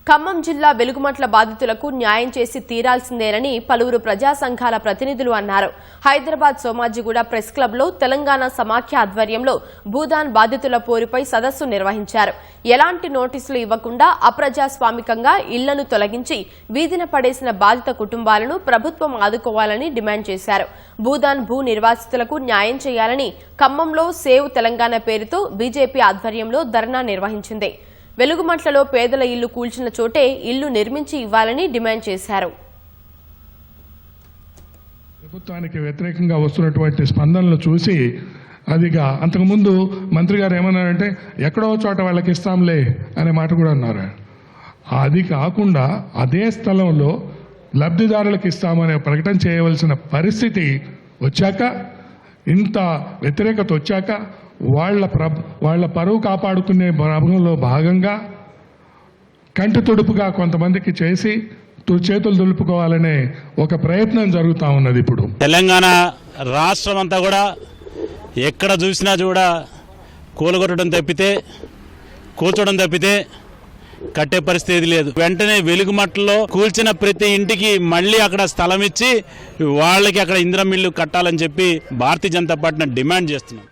ఖమ్మం జిల్లా వెలుగుమట్ల బాధితులకు న్యాయం చేసి తీరాల్సిందేనని పలువురు ప్రజా సంఘాల ప్రతినిధులు అన్నారు. హైదరాబాద్ సోమాజిగూడ ప్రెస్ క్లబ్ లో తెలంగాణ సమాఖ్య ఆధ్వర్యంలో భూదాన్ బాధితుల పోరుపై సదస్సు నిర్వహించారు. ఎలాంటి నోటీసులు ఇవ్వకుండా అప్రజాస్వామికంగా ఇళ్లను తొలగించి వీధిన పడేసిన బాధిత కుటుంబాలను ప్రభుత్వం ఆదుకోవాలని డిమాండ్ చేశారు. భూదాన్ భూ నిర్వాసితులకు న్యాయం చేయాలని ఖమ్మంలో సేవ్ తెలంగాణ పేరుతో బీజేపీ ఆధ్వర్యంలో ధర్నా నిర్వహించింది. వెలుగుమట్లలో పేదల ఇల్లు కూల్చిన చోటే ఇల్లు నిర్మించి ఇవ్వాలని డిమాండ్ చేశారు. ప్రభుత్వానికి వ్యతిరేకంగా వస్తున్నటువంటి స్పందనలు చూసి అదిగా అంతకుముందు మంత్రి గారు ఏమన్నారంటే ఎక్కడో చోట వాళ్ళకి ఇస్తాంలే అనే మాట కూడా అన్నారు. అది కాకుండా అదే స్థలంలో లబ్ధిదారులకు ఇస్తామనే ప్రకటన చేయవలసిన పరిస్థితి వచ్చాక, ఇంత వ్యతిరేకత వచ్చాక వాళ్ళ పరువు కాపాడుకునే భాగంలో భాగంగా కంటి తుడుపుగా కొంతమందికి చేసి చేతులు దులుపుకోవాలనే ఒక ప్రయత్నం జరుగుతూ ఉన్నది. ఇప్పుడు తెలంగాణ రాష్ట్రం అంతా కూడా ఎక్కడ చూసినా కూడా కూలగొట్టడం తప్పితే కూల్చడం తప్పితే కట్టే పరిస్థితి లేదు. వెంటనే వెలుగుమట్టలో కూల్చిన ప్రతి ఇంటికి మళ్ళీ అక్కడ స్థలం ఇచ్చి వాళ్ళకి అక్కడ ఇందిరమ్మ ఇల్లు కట్టాలని చెప్పి భారతీయ జనతా పార్టీని డిమాండ్ చేస్తున్నాం.